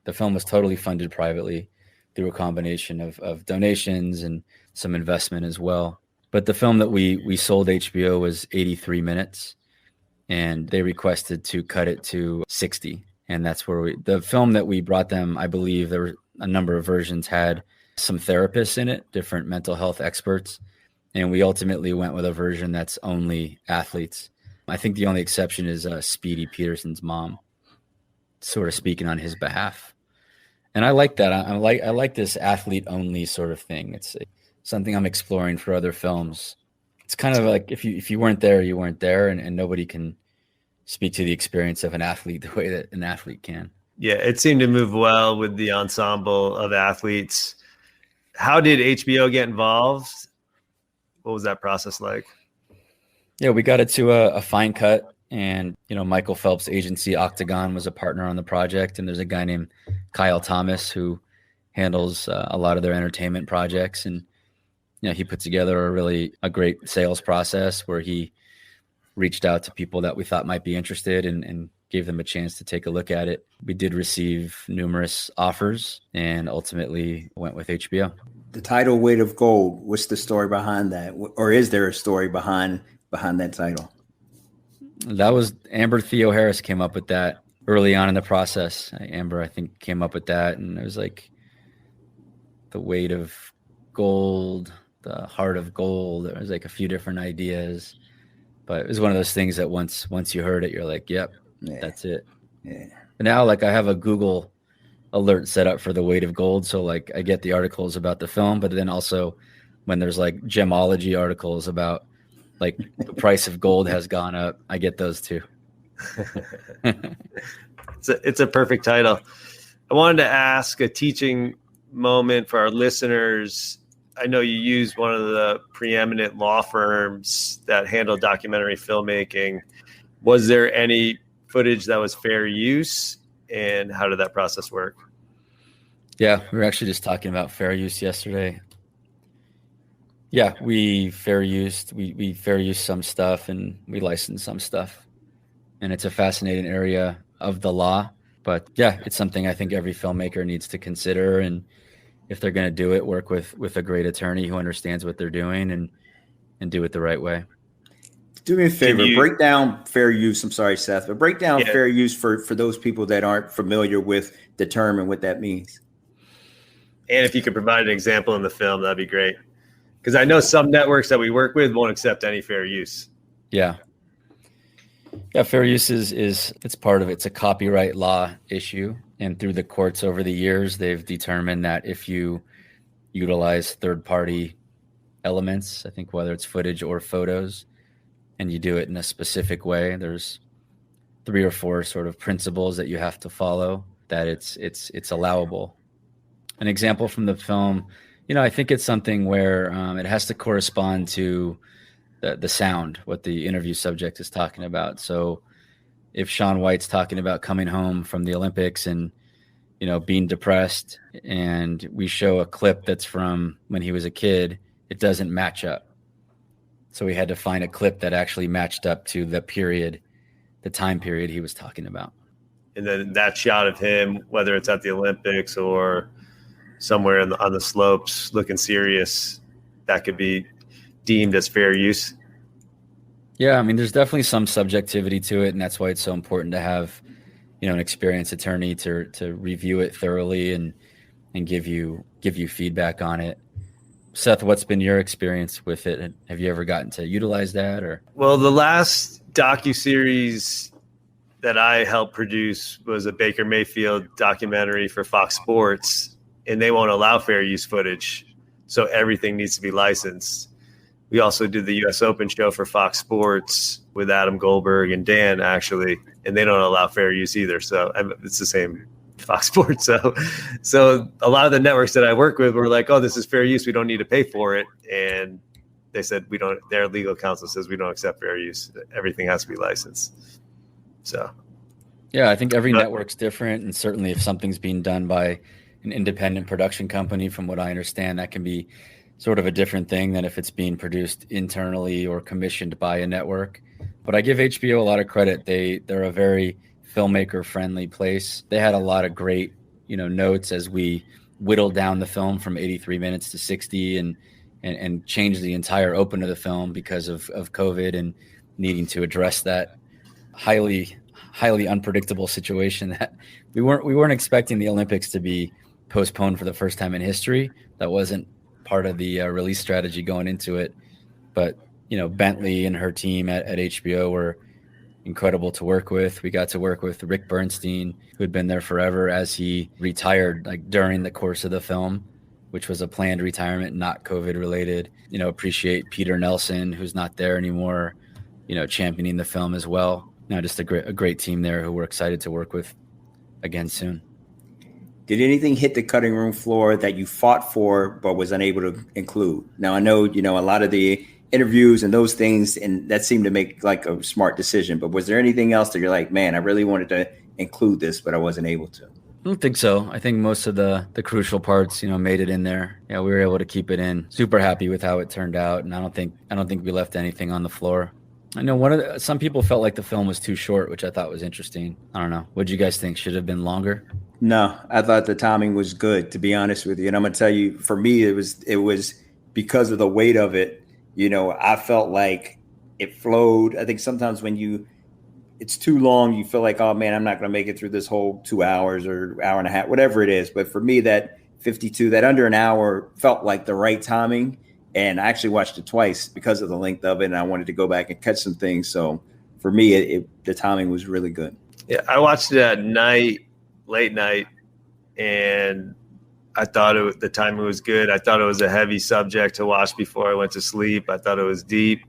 The film was totally funded privately through a combination of donations and some investment as well. But the film that we sold HBO was 83 minutes, and they requested to cut it to 60. And that's where the film that we brought them, I believe there were a number of versions, had some therapists in it, different mental health experts. And we ultimately went with a version that's only athletes. I think the only exception is Speedy Peterson's mom, sort of speaking on his behalf. And I like that. I like this athlete only sort of thing. It's something I'm exploring for other films. It's kind of like if you weren't there, you weren't there, and nobody can speak to the experience of an athlete the way that an athlete can. Yeah, it seemed to move well with the ensemble of athletes. How did HBO get involved? What was that process like? Yeah, we got it to a fine cut, and Michael Phelps' agency Octagon was a partner on the project, and there's a guy named Kyle Thomas who handles a lot of their entertainment projects, and he put together a great sales process where he reached out to people that we thought might be interested and gave them a chance to take a look at it. We did receive numerous offers and ultimately went with HBO. The title Weight of Gold, what's the story behind that? Or is there a story behind that title? That was Amber Theo Harris came up with that early on in the process. Amber, I think, came up with that, and it was like the weight of gold, the heart of gold. There was like a few different ideas, but it was one of those things that once you heard it, you're like, yep, that's it. Yeah. But now, like, I have a Google alert set up for the weight of gold, so like I get the articles about the film, but then also when there's like gemology articles about like the price of gold has gone up, I get those too. It's a perfect title. I wanted to ask a teaching moment for our listeners. I know you use one of the preeminent law firms that handle documentary filmmaking. Was there any footage that was fair use, and how did that process work? Yeah, we were actually just talking about fair use yesterday. Yeah, we fair used some stuff, and we licensed some stuff. And it's a fascinating area of the law. But yeah, it's something I think every filmmaker needs to consider. And if they're going to do it, work with a great attorney who understands what they're doing and do it the right way. Do me a favor, break down fair use. I'm sorry, Seth, but break down fair use for those people that aren't familiar with the term and what that means. And if you could provide an example in the film, that'd be great. Because I know some networks that we work with won't accept any fair use. Yeah. Yeah, fair use is it's part of it. It's a copyright law issue. And through the courts over the years, they've determined that if you utilize third-party elements, I think whether it's footage or photos, and you do it in a specific way, there's 3 or 4 sort of principles that you have to follow, that it's allowable. An example from the film, I think it's something where it has to correspond to the sound, what the interview subject is talking about. So if Shaun White's talking about coming home from the Olympics and, being depressed, and we show a clip that's from when he was a kid, it doesn't match up. So we had to find a clip that actually matched up to the time period he was talking about. And then that shot of him, whether it's at the Olympics or somewhere on the slopes looking serious, that could be deemed as fair use. Yeah, I mean, there's definitely some subjectivity to it, and that's why it's so important to have, an experienced attorney to review it thoroughly and give you feedback on it. Seth, what's been your experience with it? Have you ever gotten to utilize that? Or well, the last docuseries that I helped produce was a Baker Mayfield documentary for Fox Sports, and they won't allow fair use footage, so everything needs to be licensed. We also did the U.S. Open show for Fox Sports with Adam Goldberg and Dan, actually, and they don't allow fair use either. So it's the same Fox Sports. So a lot of the networks that I work with were like, oh, this is fair use. We don't need to pay for it. And they said, their legal counsel says we don't accept fair use. Everything has to be licensed. So, yeah, I think every network's different. And certainly if something's being done by an independent production company, from what I understand, that can be sort of a different thing than if it's being produced internally or commissioned by a network. But I give HBO a lot of credit. They're a very filmmaker friendly place. They had a lot of great, notes as we whittled down the film from 83 minutes to 60 and changed the entire open of the film because of COVID and needing to address that highly unpredictable situation that we weren't expecting the Olympics to be postponed for the first time in history. That wasn't part of the release strategy going into it. But, Bentley and her team at HBO were, incredible to work with. We got to work with Rick Bernstein, who had been there forever, as he retired like during the course of the film, which was a planned retirement, not COVID related. Appreciate Peter Nelson, who's not there anymore, championing the film as well. Just a great team there who we're excited to work with again soon. Did anything hit the cutting room floor that you fought for but was unable to include? Now, I know, a lot of the interviews and those things, and that seemed to make like a smart decision, but was there anything else that you're like, man, I really wanted to include this, but I wasn't able to? I don't think so. I think most of the crucial parts, made it in there. Yeah, we were able to keep it in. Super happy with how it turned out, and I don't think we left anything on the floor. I know some people felt like the film was too short, which I thought was interesting. I don't know. What did you guys think? Should it have been longer? No, I thought the timing was good, to be honest with you. And I'm going to tell you, for me, it was because of the weight of it. I felt like it flowed. I think sometimes when it's too long, you feel like, oh man, I'm not going to make it through this whole 2 hours or hour and a half, whatever it is. But for me, that 52, that under an hour felt like the right timing. And I actually watched it twice because of the length of it. And I wanted to go back and catch some things. So for me, the timing was really good. Yeah, I watched it at night, late night, and I thought the timing was good. I thought it was a heavy subject to watch before I went to sleep. I thought it was deep.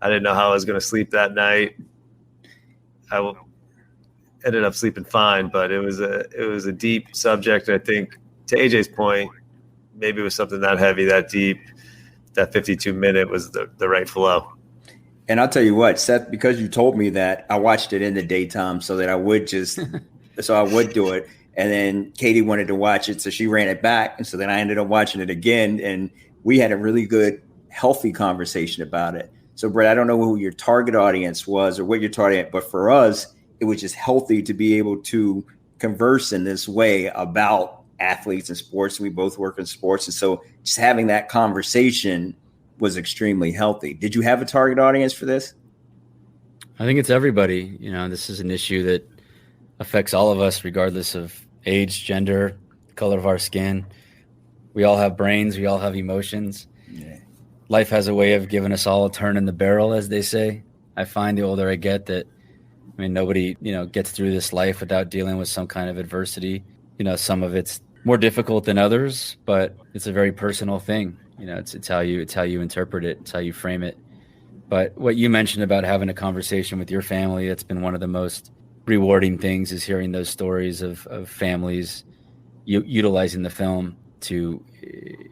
I didn't know how I was going to sleep that night. I ended up sleeping fine, but it was a deep subject. I think, to AJ's point, maybe it was something that heavy, that deep, that 52-minute was the right flow. And I'll tell you what, Seth, because you told me that, I watched it in the daytime so that I would do it. And then Katie wanted to watch it, so she ran it back. And so then I ended up watching it again, and we had a really good, healthy conversation about it. So, Brett, I don't know who your target audience was or what your target, but for us, it was just healthy to be able to converse in this way about athletes and sports. We both work in sports. And so just having that conversation was extremely healthy. Did you have a target audience for this? I think it's everybody. This is an issue that affects all of us, regardless of age, gender, color of our skin. We all have brains. We all have emotions. Yeah. Life has a way of giving us all a turn in the barrel, as they say. I find the older I get that, nobody, gets through this life without dealing with some kind of adversity. Some of it's more difficult than others, but it's a very personal thing. It's how you interpret it. It's how you frame it. But what you mentioned about having a conversation with your family, that's been one of the most rewarding things, is hearing those stories of families utilizing the film to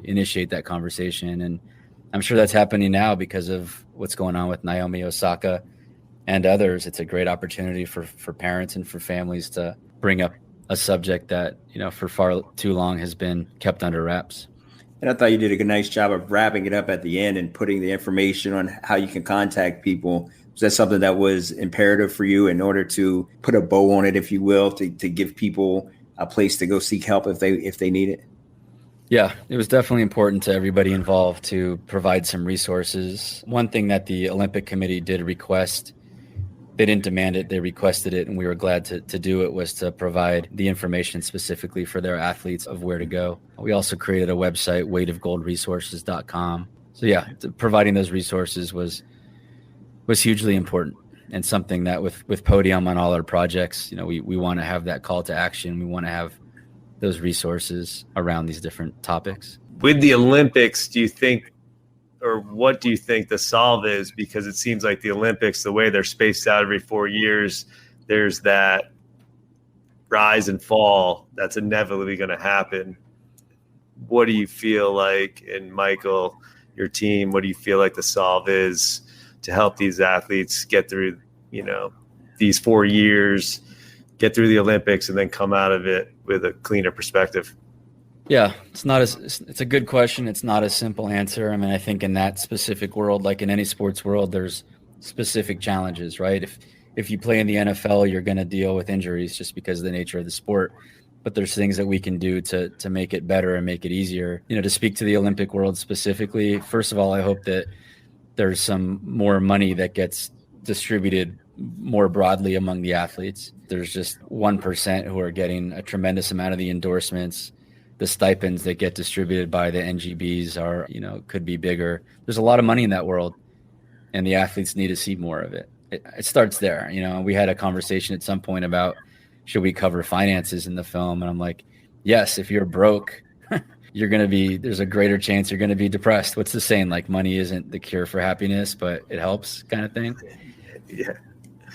initiate that conversation. And I'm sure that's happening now because of what's going on with Naomi Osaka and others. It's a great opportunity for parents and for families to bring up a subject that, for far too long has been kept under wraps. And I thought you did a nice job of wrapping it up at the end and putting the information on how you can contact people. Was that something that was imperative for you in order to put a bow on it, if you will, to give people a place to go seek help if they need it? Yeah, it was definitely important to everybody involved to provide some resources. One thing that the Olympic Committee did request, they didn't demand it, they requested it, and we were glad to do it, was to provide the information specifically for their athletes of where to go. We also created a website, weightofgoldresources.com. So yeah, providing those resources was hugely important, and something that with Podium on all our projects, we want to have that call to action. We want to have those resources around these different topics. With the Olympics, do you think, or what do you think the solve is? Because it seems like the Olympics, the way they're spaced out every 4 years, there's that rise and fall that's inevitably going to happen. What do you feel like, and Michael, your team, what do you feel like the solve is to help these athletes get through, these 4 years, get through the Olympics, and then come out of it with a cleaner perspective? Yeah, it's a good question. It's not a simple answer. I think in that specific world, like in any sports world, there's specific challenges, right? If you play in the NFL, you're going to deal with injuries just because of the nature of the sport. But there's things that we can do to make it better and make it easier. To speak to the Olympic world specifically, first of all, I hope that there's some more money that gets distributed more broadly among the athletes. There's just 1% who are getting a tremendous amount of the endorsements. The stipends that get distributed by the NGBs are, could be bigger. There's a lot of money in that world, and the athletes need to see more of it. it starts there. You know, we had a conversation at some point about, should we cover finances in the film? And I'm like, yes, if you're broke, there's a greater chance you're going to be depressed. What's the saying? Like, money isn't the cure for happiness, but it helps, kind of thing. Yeah.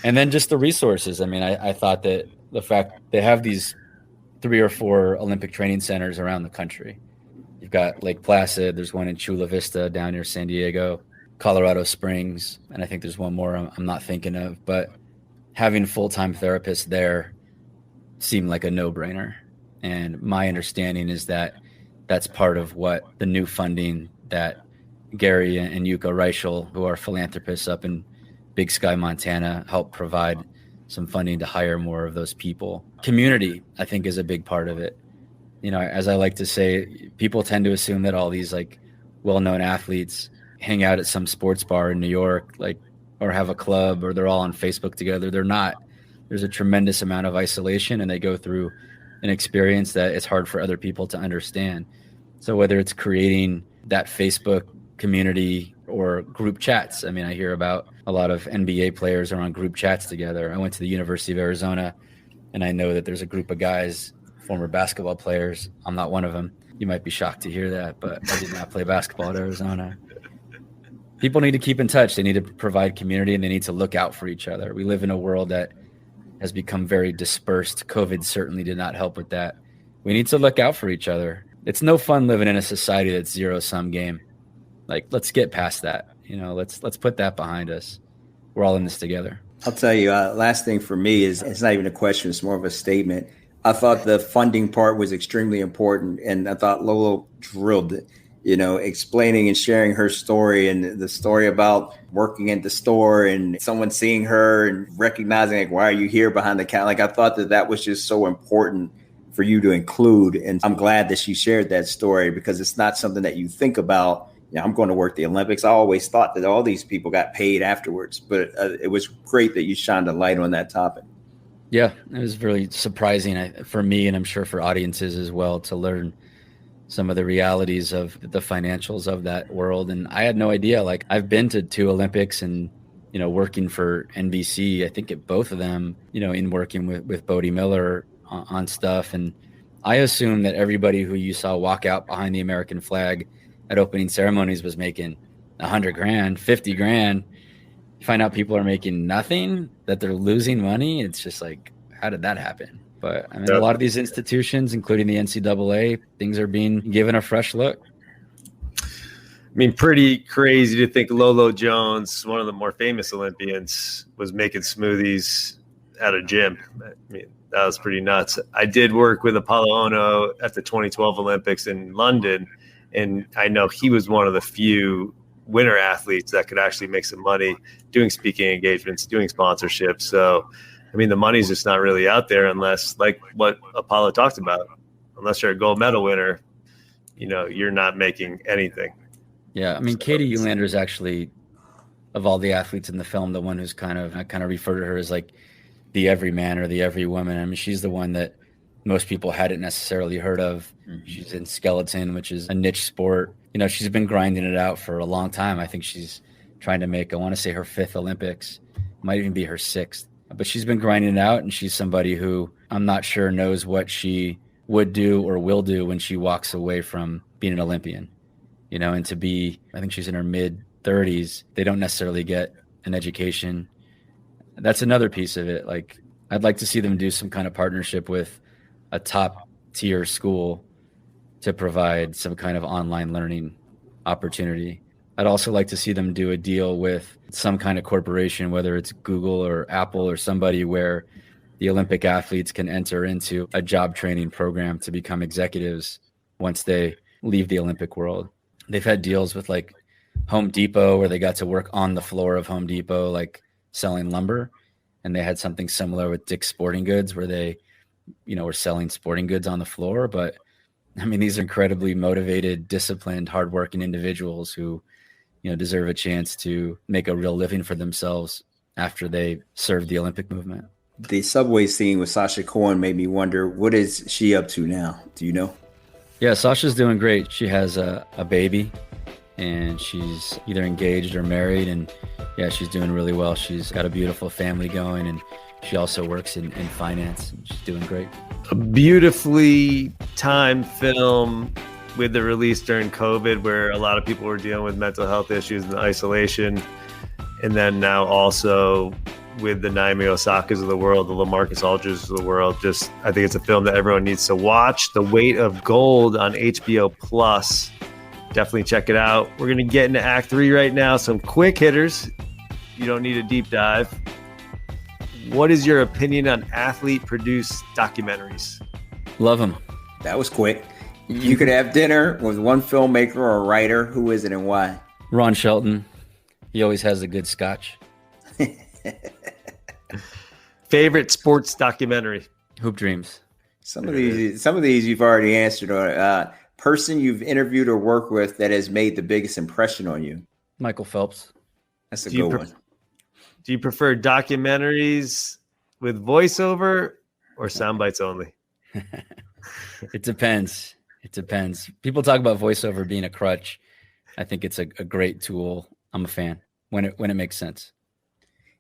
And then just the resources. I mean, I thought that the fact they have these 3 or 4 Olympic training centers around the country. You've got Lake Placid. There's one in Chula Vista down near San Diego, Colorado Springs. And I think there's one more I'm not thinking of. But having full-time therapists there seemed like a no-brainer. And my understanding is that that's part of what the new funding that Gary and Yuka Reichel, who are philanthropists up in Big Sky, Montana, help provide some funding to hire more of those people. Community, I think, is a big part of it. You know, as I like to say, people tend to assume that all these like well-known athletes hang out at some sports bar in New York, like, or have a club, or they're all on Facebook together. They're not. There's a tremendous amount of isolation, and they go through an experience that it's hard for other people to understand. So whether it's creating that Facebook community or group chats. I mean, I hear about a lot of NBA players are on group chats together. I went to the University of Arizona, and I know that there's a group of guys, former basketball players. I'm not one of them. You might be shocked to hear that, but I did not play basketball at Arizona. People need to keep in touch. They need to provide community, and they need to look out for each other. We live in a world that has become very dispersed. COVID certainly did not help with that. We need to look out for each other. It's no fun living in a society that's zero-sum game. Like, let's get past that. You know, let's put that behind us. We're all in this together. I'll tell you, last thing for me is, it's not even a question, it's more of a statement. I thought the funding part was extremely important, and I thought Lolo drilled it, you know, explaining and sharing her story, and the story about working at the store and someone seeing her and recognizing, like, why are you here behind the counter? Like, I thought that was just so important for you to include. And I'm glad that she shared that story, because it's not something that you think about. You know, I'm going to work the Olympics. I always thought that all these people got paid afterwards, but it was great that you shined a light on that topic. Yeah, it was really surprising for me, and I'm sure for audiences as well, to learn some of the realities of the financials of that world. And I had no idea. Like, I've been to 2 Olympics, and, you know, working for NBC, I think at both of them, you know, in working with Bodie Miller on stuff. And I assumed that everybody who you saw walk out behind the American flag at opening ceremonies was making $100 grand, $50 grand. You find out people are making nothing, that they're losing money. It's just like, how did that happen? But I mean, a lot of these institutions, including the NCAA, things are being given a fresh look. I mean, pretty crazy to think Lolo Jones, one of the more famous Olympians, was making smoothies at a gym. I mean, that was pretty nuts. I did work with Apollo Ono at the 2012 Olympics in London, and I know he was one of the few winter athletes that could actually make some money doing speaking engagements, doing sponsorships. So, I mean, the money's just not really out there unless, like what Apollo talked about, unless you're a gold medal winner, you know, you're not making anything. Yeah, I mean, Katie Ulander is actually, of all the athletes in the film, the one who's I kind of refer to her as like the everyman or the every woman. I mean, she's the one that most people hadn't necessarily heard of. Mm-hmm. She's in skeleton, which is a niche sport. You know, she's been grinding it out for a long time. I think she's trying to make, I want to say, her 5th Olympics, might even be her 6th. But she's been grinding it out, and she's somebody who I'm not sure knows what she would do or will do when she walks away from being an Olympian. You know, and to be, I think she's in her mid-30s, they don't necessarily get an education. That's another piece of it. Like, I'd like to see them do some kind of partnership with a top-tier school to provide some kind of online learning opportunity. I'd also like to see them do a deal with some kind of corporation, whether it's Google or Apple or somebody, where the Olympic athletes can enter into a job training program to become executives once they leave the Olympic world. They've had deals with like Home Depot, where they got to work on the floor of Home Depot, like selling lumber. And they had something similar with Dick's Sporting Goods, where they, you know, were selling sporting goods on the floor. But I mean, these are incredibly motivated, disciplined, hardworking individuals who, you know, deserve a chance to make a real living for themselves after they serve the Olympic movement. The subway scene with Sasha Cohen made me wonder, what is she up to now? Do you know? Yeah, Sasha's doing great. She has a baby, and she's either engaged or married, and yeah, she's doing really well. She's got a beautiful family going, and she also works in finance, and she's doing great. A beautifully timed film with the release during COVID, where a lot of people were dealing with mental health issues and isolation. And then now also with the Naomi Osakas of the world, the LaMarcus Aldridges of the world. I think it's a film that everyone needs to watch. The Weight of Gold on HBO Plus. Definitely check it out. We're going to get into Act 3 right now. Some quick hitters. You don't need a deep dive. What is your opinion on athlete-produced documentaries? Love them. That was quick. You could have dinner with one filmmaker or a writer. Who is it and why? Ron Shelton. He always has a good scotch. Favorite sports documentary? Hoop Dreams. Some of these you've already answered. Person you've interviewed or worked with that has made the biggest impression on you? Michael Phelps. That's a good one. Do you prefer documentaries with voiceover or sound bites only? It depends. People talk about voiceover being a crutch. I think it's a great tool. I'm a fan when it makes sense.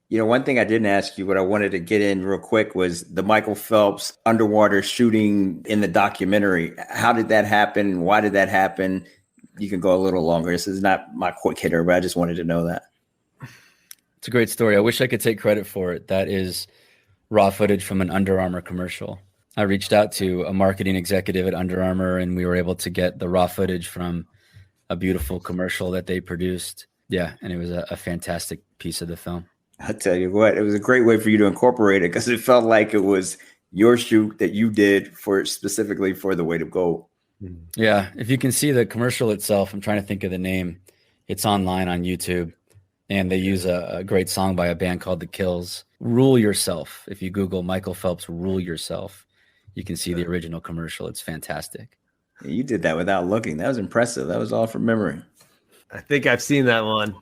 You know, one thing I didn't ask you, but I wanted to get in real quick, was the Michael Phelps underwater shooting in the documentary. How did that happen? Why did that happen? You can go a little longer. This is not my quick hitter, but I just wanted to know that. It's a great story. I wish I could take credit for it. That is raw footage from an Under Armour commercial. I reached out to a marketing executive at Under Armour, and we were able to get the raw footage from a beautiful commercial that they produced. Yeah, and it was a fantastic piece of the film. I'll tell you what, it was a great way for you to incorporate it, because it felt like it was your shoot that you did specifically for The Weight of Gold. Yeah, if you can see the commercial itself, I'm trying to think of the name. It's online on YouTube, and they use a great song by a band called The Kills. Rule Yourself. If you Google Michael Phelps Rule Yourself, you can see the original commercial. It's fantastic. You did that without looking. That was impressive. That was all from memory. I think I've seen that one.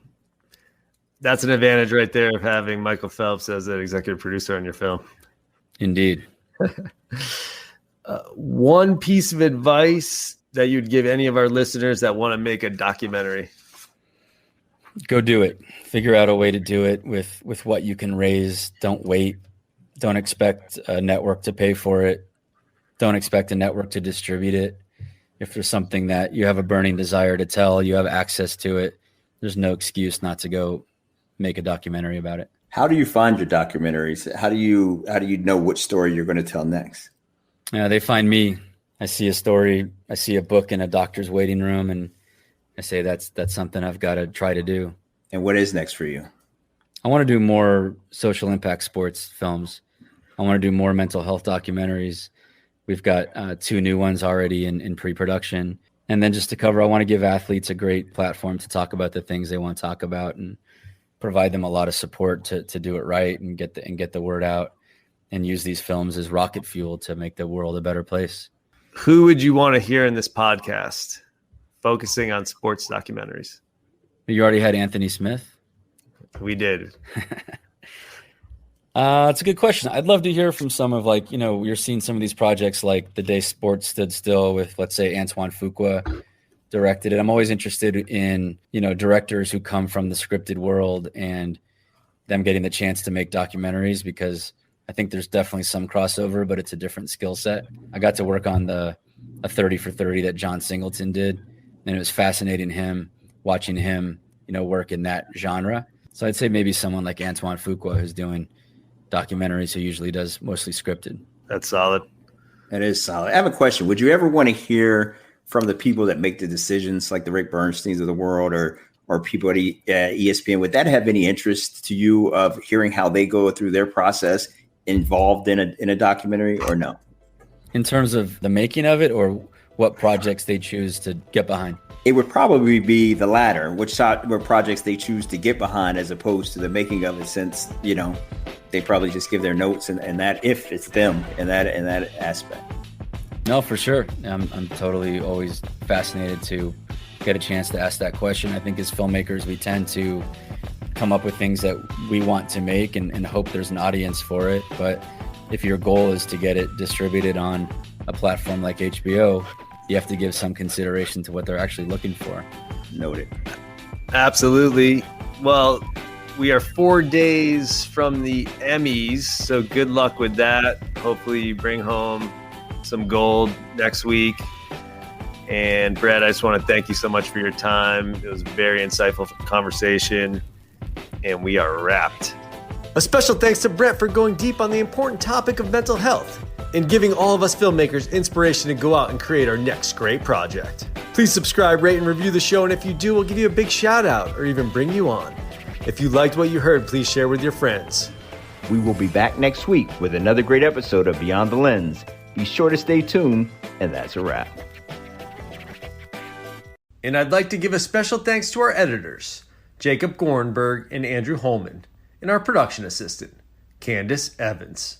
That's an advantage right there of having Michael Phelps as an executive producer on your film. Indeed. One piece of advice that you'd give any of our listeners that want to make a documentary? Go do it. Figure out a way to do it with what you can raise. Don't wait. Don't expect a network to pay for it. Don't expect a network to distribute it. If there's something that you have a burning desire to tell, you have access to it, there's no excuse not to go make a documentary about it. How do you find your documentaries? How do you know which story you're going to tell next? They find me. I see a story. I see a book in a doctor's waiting room, and I say that's something I've got to try to do. And what is next for you? I want to do more social impact sports films. I want to do more mental health documentaries. We've got 2 new ones already in pre-production. And then just to cover, I want to give athletes a great platform to talk about the things they want to talk about, and provide them a lot of support to do it right and get the word out, and use these films as rocket fuel to make the world a better place. Who would you want to hear in this podcast focusing on sports documentaries? You already had Anthony Smith. We did. It's a good question. I'd love to hear from some of, like, you're seeing some of these projects like The Day Sports Stood Still with, let's say, Antoine Fuqua directed it. I'm always interested in, directors who come from the scripted world and them getting the chance to make documentaries, because I think there's definitely some crossover, but it's a different skill set. I got to work on a 30 for 30 that John Singleton did, and it was fascinating watching him, work in that genre. So I'd say maybe someone like Antoine Fuqua, who's doing documentaries, who usually does mostly scripted. That's solid. That is solid. I have a question. Would you ever want to hear from the people that make the decisions, like the Rick Bernsteins of the world, or people at ESPN? Would that have any interest to you of hearing how they go through their process involved in a documentary, or no? In terms of the making of it, or what projects they choose to get behind? It would probably be the latter, what projects they choose to get behind as opposed to the making of it, since, they probably just give their notes and that, if it's them in that aspect. No, for sure. I'm totally always fascinated to get a chance to ask that question. I think as filmmakers, we tend to come up with things that we want to make and hope there's an audience for it. But if your goal is to get it distributed on a platform like HBO, you have to give some consideration to what they're actually looking for. Noted. Absolutely. Well, we are 4 days from the Emmys, so good luck with that. Hopefully you bring home some gold next week. And Brett, I just want to thank you so much for your time. It was a very insightful conversation, and we are wrapped. A special thanks to Brett for going deep on the important topic of mental health and giving all of us filmmakers inspiration to go out and create our next great project. Please subscribe, rate, and review the show, and if you do, we'll give you a big shout out or even bring you on. If you liked what you heard, please share with your friends. We will be back next week with another great episode of Beyond the Lens. Be sure to stay tuned, and that's a wrap. And I'd like to give a special thanks to our editors, Jacob Gorenberg and Andrew Holman, and our production assistant, Candace Evans.